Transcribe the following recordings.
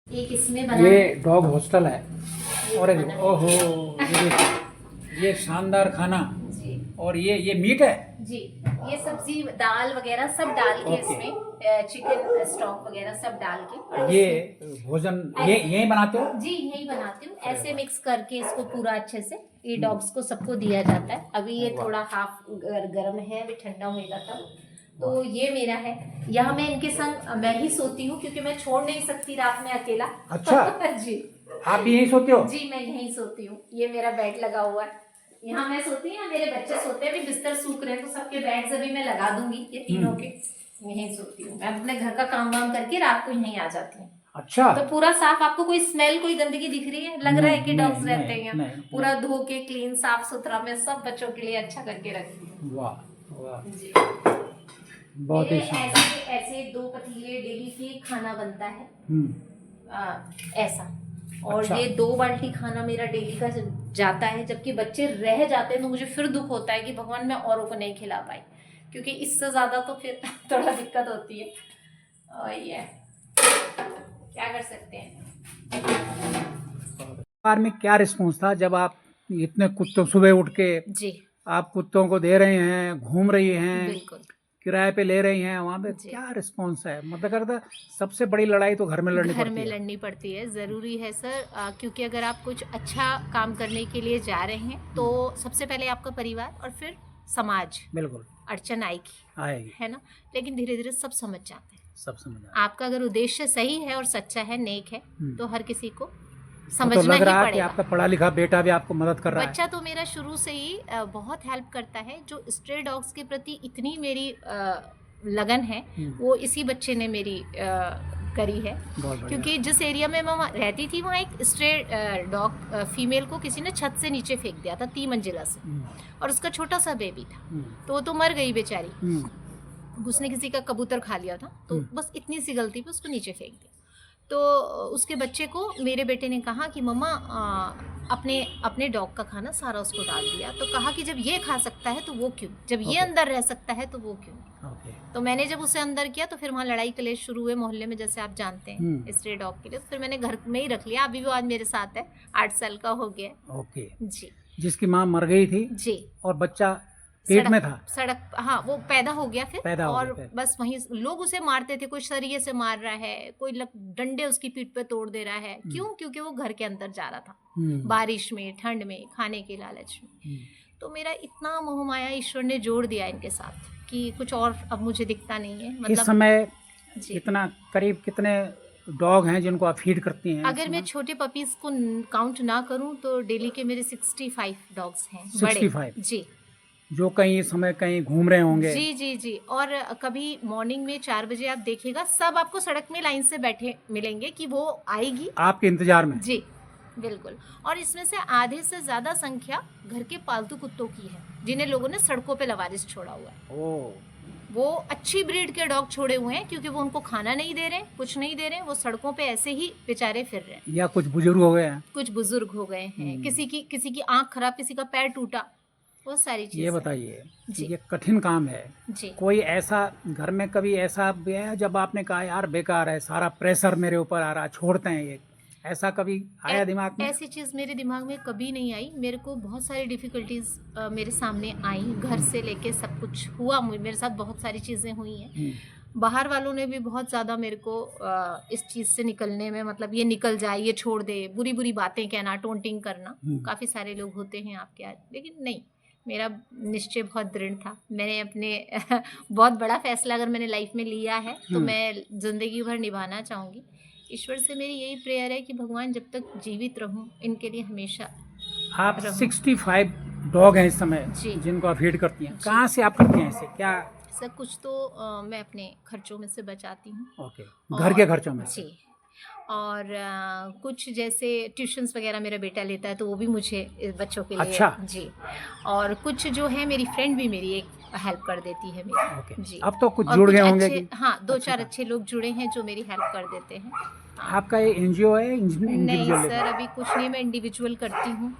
एक इसमें बना ये डॉग हॉस्टल है। और ओहो, ये शानदार खाना। जी और ये मीट है। जी, ये सब्जी दाल वगैरह सब डाल के ओके। इसमें चिकन स्टॉक वगैरह सब डाल के ये भोजन ये यही बनाते हो? जी यही बनाती हूँ। अरे ऐसे वाह। मिक्स करके इसको पूरा अच्छे से ये डॉग्स को सबको दिया जाता है। अभी ये वाह। थोड़ा हाफ गर्म है, अभी ठंडा होएगा तब। तो ये मेरा है। यहाँ मैं इनके संग मैं ही सोती हूँ क्योंकि मैं छोड़ नहीं सकती रात में अकेला। अच्छा। जी आप भी यही सोते हो? जी मैं यहीं सोती हूँ। ये मेरा बेड लगा हुआ है, यहाँ मैं सोती हूँ, मेरे बच्चे सोते हैं। अभी बिस्तर सूख रहे हैं तो सबके बेड्स अभी मैं लगा दूंगी, ये तीनों के यहीं सोती हूँ। मैं अपने घर का काम वाम करके रात को यहीं आ जाती हूँ। अच्छा। तो पूरा साफ, आपको कोई स्मेल कोई गंदगी दिख रही है? लग रहा है कि डॉग्स रहते हैं यहाँ। पूरा धो के क्लीन साफ सुथरा मैं सब बच्चों के लिए अच्छा करके रखती हूँ। वाह वाह, जी बहुत ही मेरे ऐसे 2 पतीले डेली के खाना बनता है ऐसा। और अच्छा। ये 2 बाल्टी खाना मेरा डेली का जाता है। जबकि बच्चे रह जाते हैं तो मुझे फिर दुख होता है कि भगवान मैं औरों को नहीं खिला पाई, क्योंकि इससे ज्यादा तो फिर थोड़ा दिक्कत होती है। और ये क्या कर सकते हैं। बार में क्या रिस्पॉन्स था जब आप इतने कुत्तों, सुबह उठ के जी आप कुत्तों को दे रहे हैं, घूम रही हैं, बिल्कुल किराए पे ले रही हैं, वहाँ पे क्या रिस्पॉन्स है? मतलब करता सबसे बड़ी लड़ाई तो घर में लड़नी पड़ती है। लड़नी पड़ती है, ज़रूरी है सर। क्योंकि अगर आप कुछ अच्छा काम करने के लिए जा रहे हैं तो सबसे पहले आपका परिवार और फिर समाज, बिल्कुल अड़चन आएगी, है ना। लेकिन धीरे धीरे सब समझ जाते हैं। सब समझ आपका अगर उद्देश्य सही है और सच्चा है, नेक है, तो हर किसी को तो समझना लग रहा ही है कि पड़ेगा। आपका पढ़ा लिखा बेटा भी आपको मदद कर रहा है। बच्चा तो मेरा शुरू से ही बहुत हेल्प करता है। जो स्ट्रे डॉग्स के प्रति इतनी मेरी लगन है वो इसी बच्चे ने मेरी करी है। क्योंकि जिस एरिया में मैं रहती थी वहाँ एक स्ट्रे डॉग फीमेल को किसी ने छत से नीचे फेंक दिया था 3 मंजिला से, और उसका छोटा सा बेबी था, तो वो तो मर गई बेचारी। उसने किसी का कबूतर खा लिया था, तो बस इतनी सी गलती पे उसको नीचे फेंक दिया। तो उसके बच्चे को मेरे बेटे ने कहा कि मम्मा अपने डॉग का खाना सारा उसको डाल दिया। तो कहा कि जब ये खा सकता है तो वो क्यों, जब ये अंदर रह सकता है तो वो क्यों। तो मैंने जब उसे अंदर किया तो फिर वहाँ लड़ाई कलेश शुरू हुए मोहल्ले में, जैसे आप जानते हैं स्ट्रे डॉग के लिए। तो फिर मैंने घर में ही रख लिया। अभी वो आज मेरे साथ है, 8 साल का हो गया। ओके जी जिसकी माँ मर गई थी जी, और बच्चा पेट में था। सड़क हाँ, वो पैदा हो गया फिर। और गया। बस वहीं लोग उसे मारते थे, कोई सरिये से मार रहा है, कोई डंडे उसकी पीठ पे तोड़ दे रहा है। क्यों? क्योंकि वो घर के अंदर जा रहा था, बारिश में, ठंड में, खाने के लालच में। तो मेरा इतना मोह माया ईश्वर ने जोड़ दिया इनके साथ कि कुछ और अब मुझे दिखता नहीं है। मतलब इस समय इतना करीब कितने डॉग हैं जिनको आप फीड करती हैं? अगर मैं छोटे पपीज को काउंट ना करूं तो डेली के मेरे 65 डॉग्स हैं। 65 जी, जो कहीं इस समय कहीं घूम रहे होंगे। जी जी जी। और कभी मॉर्निंग में 4 बजे आप देखिएगा, सब आपको सड़क में लाइन से बैठे मिलेंगे कि वो आएगी आपके इंतजार में। जी बिल्कुल। और इसमें से आधे से ज्यादा संख्या घर के पालतू कुत्तों की है, जिन्हें लोगों ने सड़कों पे लवारिस छोड़ा हुआ है। वो अच्छी ब्रीड के डॉग छोड़े हुए हैं क्योंकि वो उनको खाना नहीं दे रहे, कुछ नहीं दे रहे, वो सड़कों पे ऐसे ही बेचारे फिर रहे हैं। या कुछ बुजुर्ग हो गए हैं, कुछ बुजुर्ग हो गए हैं, किसी की आंख खराब, किसी का पैर टूटा, वो सारी चीजें। ये बताइए, ये कठिन काम है जी। कोई ऐसा घर में कभी ऐसा भी है जब आपने कहा यार बेकार है, सारा प्रेशर मेरे ऊपर आ रहा, छोड़ते हैं ये, ऐसा कभी आया दिमाग में? ऐसी चीज़ मेरे दिमाग में कभी नहीं आई। मेरे को बहुत सारी डिफ़िकल्टीज़ मेरे सामने आई, घर से लेके सब कुछ हुआ, मेरे साथ बहुत सारी चीज़ें हुई हैं। बाहर वालों ने भी बहुत ज़्यादा मेरे को इस चीज़ से निकलने में, मतलब ये निकल जाए, ये छोड़ दे, बुरी बुरी बातें कहना, टोंटिंग करना, काफ़ी सारे लोग होते हैं आपके आज। लेकिन नहीं, मेरा निश्चय बहुत दृढ़ था। मैंने अपने बहुत बड़ा फैसला अगर मैंने लाइफ में लिया है तो मैं ज़िंदगी भर निभाना चाहूँगी। ईश्वर से मेरी यही प्रेयर है कि भगवान जब तक जीवित रहूं इनके लिए हमेशा आप 65 डॉग हैं इस समय जिनको आप फीड करती हैं, कहाँ से आप करती हैं इसे? क्या सर कुछ तो मैं अपने खर्चों में से बचाती हूँ। ओके, घर के खर्चों में जी। और कुछ जैसे ट्यूशन्स वगैरह मेरा बेटा लेता है तो वो भी मुझे बच्चों के लिए। अच्छा। जी। और कुछ जो है मेरी फ्रेंड भी मेरी एक हेल्प कर देती है मेरी। ओके। जी। अब तो कुछ जुड़ गए होंगे कि? हाँ, 2-4 अच्छे लोग जुड़े हैं जो मेरी हेल्प कर देते हैं। आपका ये एनजीओ है? नहीं सर, अभी कुछ नहीं, मैं इंडिविजुअल करती हूँ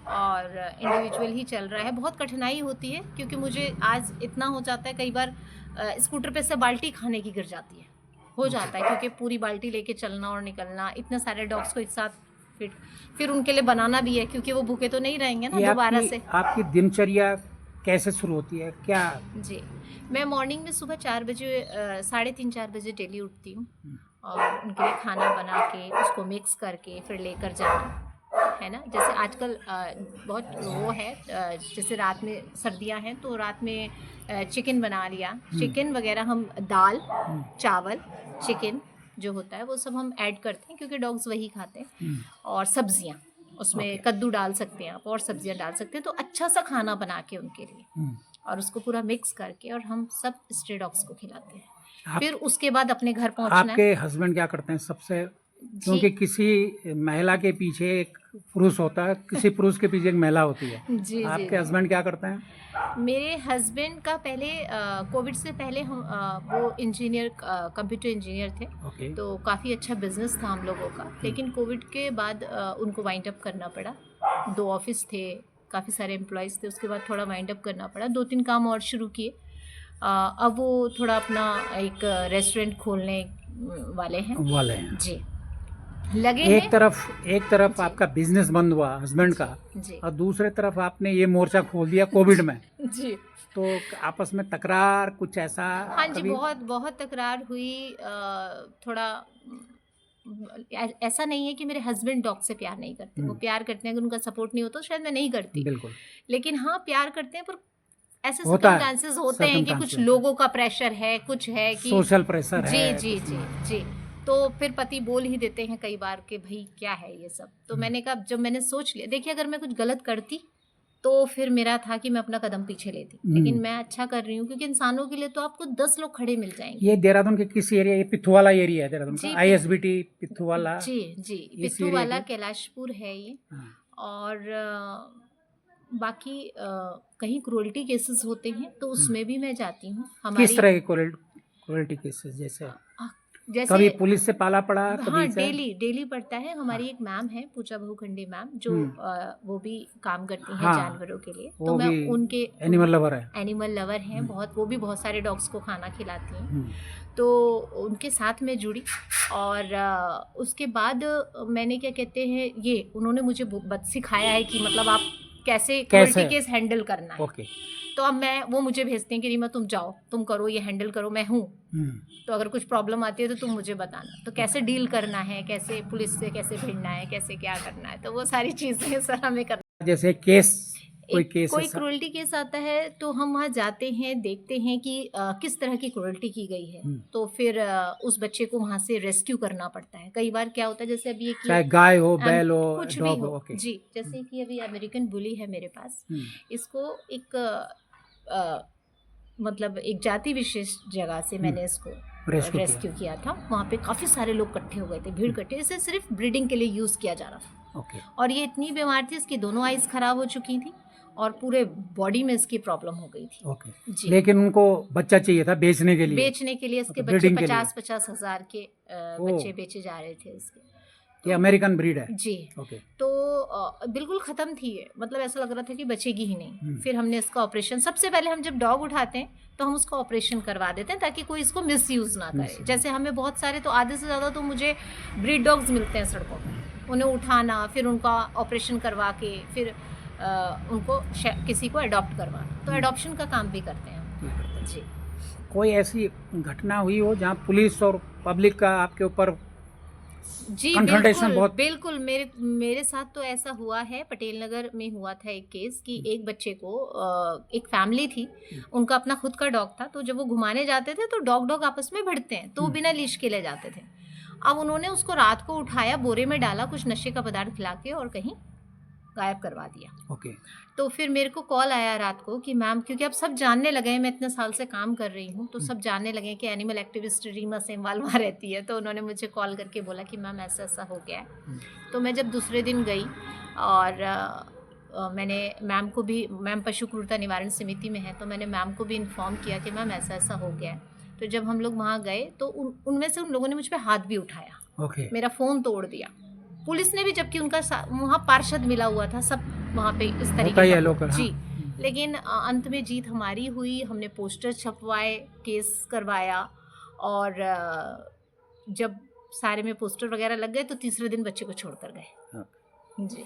और इंडिविजुअल ही चल रहा है। बहुत कठिनाई होती है क्योंकि मुझे आज इतना हो जाता है, कई बार स्कूटर पे से बाल्टी खाने की गिर जाती है, हो जाता है, क्योंकि पूरी बाल्टी लेके चलना और निकलना, इतने सारे डॉग्स को एक साथ फिर उनके लिए बनाना भी है, क्योंकि वो भूखे तो नहीं रहेंगे ना दोबारा से। आपकी दिनचर्या कैसे शुरू होती है क्या? जी, मैं मॉर्निंग में सुबह 4 बजे 3:30-4 बजे डेली उठती हूँ और उनके लिए खाना बना के उसको मिक्स करके फिर लेकर जाना है ना। जैसे आजकल बहुत वो है, जैसे रात में सर्दियाँ हैं तो रात में चिकन बना लिया, चिकन वगैरह हम दाल चावल चिकन जो होता है वो सब हम ऐड करते हैं, क्योंकि डॉग्स वही खाते हैं। और सब्जियाँ उसमें कद्दू डाल सकते हैं आप और सब्जियाँ डाल सकते हैं, तो अच्छा सा खाना बना के उनके लिए और उसको पूरा मिक्स करके और हम सब स्ट्रे डॉग्स को खिलाते हैं। फिर उसके बाद अपने घर पहुंचना है। आपके हस्बैंड क्या करते हैं सबसे? क्योंकि किसी महिला के पीछे एक पुरुष होता है, किसी पुरुष के पीछे एक महिला होती है। जी आपके हस्बैंड क्या करते हैं? मेरे हस्बैंड का पहले कोविड से पहले हम वो इंजीनियर, कंप्यूटर इंजीनियर थे। तो काफ़ी अच्छा बिजनेस था हम लोगों का, लेकिन कोविड के बाद उनको वाइंड अप करना पड़ा। 2 ऑफिस थे, काफ़ी सारे एम्प्लॉयज़ थे, उसके बाद थोड़ा वाइंड अप करना पड़ा। 2-3 काम और शुरू किए। अब वो थोड़ा अपना एक रेस्टोरेंट खोलने वाले हैं जी, लगे एक तरफ आपका बिजनेस बंद हुआ हस्बैंड का, और दूसरे तरफ आपने ये मोर्चा खोल दिया कोविड में जी। तो आपस में तकरार कुछ ऐसा? हाँ जी, बहुत तकरार हुई। थोड़ा ऐसा नहीं है कि मेरे हस्बैंड डॉग से प्यार नहीं करते, वो प्यार करते हैं। अगर उनका सपोर्ट नहीं होता तो शायद मैं नहीं करती, बिल्कुल। लेकिन हाँ, प्यार करते हैं, पर ऐसे सर्कमस्टेंसेस होते हैं कि कुछ लोगों का प्रेशर है, कुछ है कि सोशल प्रेशर है। जी। तो फिर पति बोल ही देते हैं कई बार कि भाई क्या है ये सब। तो मैंने कहा, जब मैंने सोच लिया, देखिए अगर मैं कुछ गलत करती तो फिर मेरा था कि मैं अपना कदम पीछे लेती, लेकिन मैं अच्छा कर रही हूँ, क्योंकि इंसानों के लिए तो आपको 10 लोग खड़े मिल जाएंगे। ये देहरादून के किस एरिया? ये पिथुवाला एरिया है देहरादून का, ISBT पिथुवाला। जी पिथुवाला कैलाशपुर है ये। और बाकी कहीं क्रूअल्टी केसेस होते हैं तो उसमें भी मैं जाती हूँ। किस तरह के क्रूअल्टी केसेस? जैसे कभी पुलिस से पाला पड़ा? हाँ, डेली पड़ता है। हमारी एक मैम है, पूजा बहुखंडी मैम, जो वो भी काम करती हैं जानवरों के लिए। तो मैं उनके एनिमल लवर हैं बहुत, वो भी बहुत सारे डॉग्स को खाना खिलाती हैं। तो उनके साथ में जुड़ी, और उसके बाद मैंने क्या कहते हैं, ये उन्होंने मुझे सिखाया है कि मतलब आप कैसे क्रूअल्टी केस हैंडल करना है। तो अब वो मुझे भेजते हैं कि रीमा तुम जाओ, तुम करो, ये हैंडल करो, मैं हूँ। तो अगर कुछ प्रॉब्लम आती है तो तुम मुझे बताना, तो कैसे डील करना है, कैसे पुलिस से कैसे भिड़ना है, कैसे क्या करना है, तो वो सारी चीज़ें सर हमें करना। जैसे कोई क्रूअल्टी केस आता है तो हम वहाँ जाते हैं, देखते हैं कि किस तरह की क्रूअल्टी की गई है। तो फिर उस बच्चे को वहाँ से रेस्क्यू करना पड़ता है। कई बार क्या होता है, जैसे अभी चाहे गाय हो, बैल हो, कुछ भी हो जी, जैसे कि अभी अमेरिकन बुली है मेरे पास। इसको एक मतलब एक जाति विशेष जगह से मैंने इसको रेस्क्यू किया था। वहाँ पे काफ़ी सारे लोग इकट्ठे हो गए थे, भीड़ इकट्ठे। इसे सिर्फ ब्रीडिंग के लिए यूज़ किया जा रहा था। और ये इतनी बीमार थी, इसकी दोनों आइज़ खराब हो चुकी थी और पूरे बॉडी में इसकी प्रॉब्लम हो गई थी जी। लेकिन उनको बच्चा चाहिए था बेचने के लिए इसके बच्चे 50-50 हज़ार के बच्चे बेचे जा रहे थे इसके। ये अमेरिकन ब्रीड है जी। तो बिल्कुल ख़त्म थी ये, मतलब ऐसा लग रहा था कि बचेगी ही नहीं। फिर हमने इसका ऑपरेशन, सबसे पहले हम जब डॉग उठाते हैं तो हम उसका ऑपरेशन करवा देते हैं ताकि कोई इसको मिसयूज़ ना करे। जैसे हमें बहुत सारे, तो आधे से ज़्यादा तो मुझे ब्रीड डॉग्स मिलते हैं सड़कों पर, उन्हें उठाना, फिर उनका ऑपरेशन करवा के फिर उनको किसी को अडॉप्ट करवाना, तो अडॉप्शन का काम भी करते हैं जी। कोई ऐसी घटना हुई हो जहाँ पुलिस और पब्लिक का आपके ऊपर जी? बिल्कुल मेरे साथ तो ऐसा हुआ है। पटेल नगर में हुआ था एक केस कि एक बच्चे को, एक फैमिली थी, उनका अपना खुद का डॉग था। तो जब वो घुमाने जाते थे तो डॉग आपस में भिड़ते हैं, तो वो बिना लीश के ले जाते थे। अब उन्होंने उसको रात को उठाया, बोरे में डाला, कुछ नशे का पदार्थ खिला के और कहीं गायब करवा दिया। तो फिर मेरे को कॉल आया रात को कि मैम, क्योंकि अब सब जानने लगे हैं, मैं इतने साल से काम कर रही हूँ, तो सब जानने लगे कि एनिमल एक्टिविस्ट रीमा सेमवाल वहाँ रहती है। तो उन्होंने मुझे कॉल करके बोला कि मैम ऐसा ऐसा हो गया है। तो मैं जब दूसरे दिन गई और मैंने मैम को भी, मैम पशु क्रूरता निवारण समिति में है, तो मैंने मैम को भी इन्फॉर्म किया कि मैम ऐसा ऐसा हो गया है। तो जब हम लोग वहाँ गए तो उनमें से उन लोगों ने मुझ पर हाथ भी उठाया, मेरा फ़ोन तोड़ दिया। पुलिस ने भी, जबकि उनका वहाँ पार्षद मिला हुआ था, सब वहाँ पे इस तरीके का जी। लेकिन अंत में जीत हमारी हुई। हमने पोस्टर छपवाए, केस करवाया और जब सारे में पोस्टर वगैरह लग गए तो तीसरे दिन बच्चे को छोड़कर गए। हाँ। जी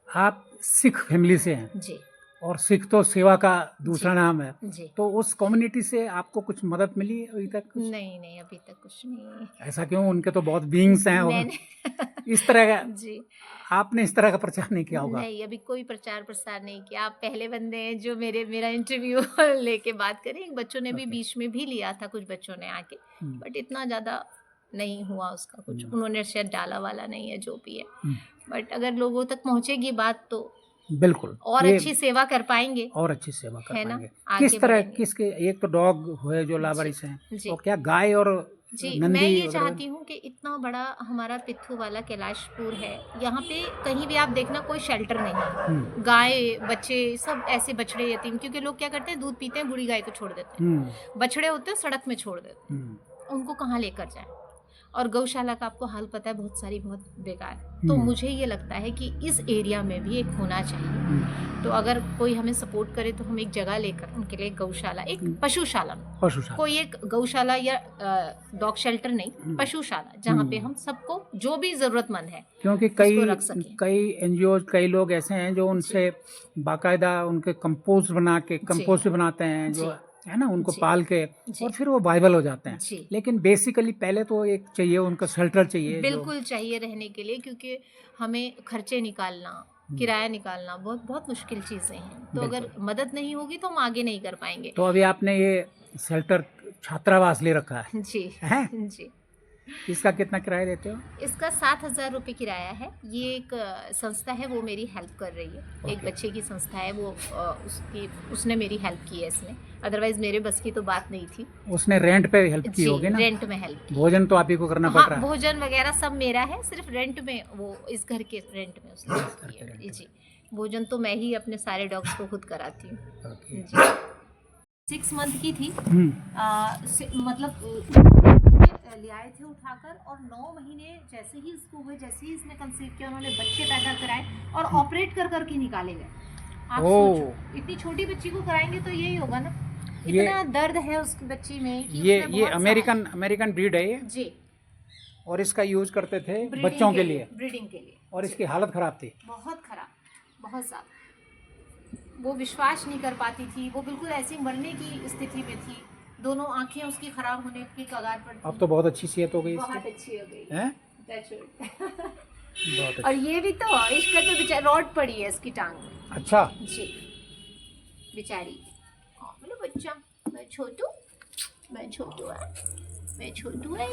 आप सिख फैमिली से हैं जी और सिख तो सेवा का दूसरा नाम है, जी। तो उस कम्युनिटी से आपको कुछ मदद मिली अभी तक? नहीं अभी तक कुछ नहीं। ऐसा क्यों? उनके तो बहुत बीइंग्स हैं और इस तरह का जी आपने इस तरह का प्रचार नहीं किया होगा? नहीं, अभी कोई प्रचार प्रसार नहीं किया। आप पहले बंदे हैं जो मेरा इंटरव्यू लेके बात करें। बच्चों ने भी बीच में भी लिया था, कुछ बच्चों ने आके, बट इतना ज़्यादा नहीं हुआ उसका कुछ। उन्होंने शायद डाला वाला नहीं है जो भी है, बट अगर लोगों तक पहुंचेगी बात तो बिल्कुल और अच्छी सेवा कर पाएंगे, और अच्छी सेवा कर है ना? पाएंगे। किस तरह किसके, एक तो डॉग हुए जो लावारिस हैं, तो क्या गाय और जी नंदी? मैं ये चाहती हूँ कि इतना बड़ा हमारा पिथु वाला कैलाशपुर है, यहाँ पे कहीं भी आप देखना कोई शेल्टर नहीं है। गाय बच्चे सब ऐसे बछड़े यतीम, क्योंकि लोग क्या करते हैं, दूध पीते हैं, बूढ़ी गाय को छोड़ देते हैं, बछड़े होते हैं सड़क में छोड़ देते हैं, उनको कहाँ लेकर जाए। और गौशाला का आपको हाल पता है, बहुत सारी बहुत बेकार। तो मुझे ये लगता है कि इस एरिया में भी एक होना चाहिए। तो अगर कोई हमें सपोर्ट करे तो हम एक जगह लेकर उनके लिए गौशाला, एक पशुशाला, कोई एक गौशाला या डॉग शेल्टर नहीं, पशुशाला, जहाँ पे हम सबको जो भी जरूरतमंद है, क्योंकि कई एनजीओ, कई लोग ऐसे हैं जो उनसे बाकायदा उनके कंपोस्ट बना के कंपोस्ट बनाते हैं, जो है ना, उनको पाल के और फिर वो वाइबल हो जाते हैं। लेकिन बेसिकली पहले तो एक चाहिए, उनका शेल्टर चाहिए, बिल्कुल चाहिए रहने के लिए, क्योंकि हमें खर्चे निकालना, किराया निकालना बहुत बहुत मुश्किल चीज़ें हैं। तो अगर मदद नहीं होगी तो हम आगे नहीं कर पाएंगे। तो अभी आपने ये शेल्टर छात्रावास ले रखा है? जी है? जी। इसका कितना किराया देते हो? इसका 7,000 रुपये किराया है। ये एक संस्था है, वो मेरी हेल्प कर रही है। एक बच्चे की संस्था है, वो उसने मेरी हेल्प की है इसमें, अदरवाइज मेरे बस की तो बात नहीं थी। उसने रेंट पे हेल्प की होगी ना? रेंट में हेल्प की। भोजन तो आप ही को करना पड़ रहा है? भोजन वगैरह सब मेरा है, सिर्फ रेंट में, वो इस घर के रेंट में उसने जी। भोजन तो मैं ही अपने सारे डॉग्स को खुद कराती हूँ जी। 6 मंथ की थी, मतलब ले आए थे उठाकर, और 9 महीने जैसे ही इसको हुए, जैसे ही इसने कंसीव किया, उन्होंने बच्चे पैदा कराए और ऑपरेट कर करके निकाले गए। आप सोचो, इतनी छोटी बच्ची को कराएंगे तो यही होगा ना, इतना दर्द है उस बच्ची में कि ये अमेरिकन ब्रीड है ये जी, और इसका यूज करते थे बच्चों के लिए, ब्रीडिंग के लिए। और इसकी हालत खराब थी, बहुत खराब, बहुत ज़्यादा। वो विश्वास नहीं कर पाती थी, वो बिल्कुल ऐसी मरने की स्थिति में थी, दोनों आंखें उसकी खराब होने की कगार पर थी। अब तो बहुत अच्छी सेहत हो गई, बहुत अच्छी हो गई है। बहुत और ये भी तो इसका तो बेचारी रॉड पड़ी है इसकी टांग में। अच्छा जी, बेचारी। बोलो बच्चा, मैं छोटू है।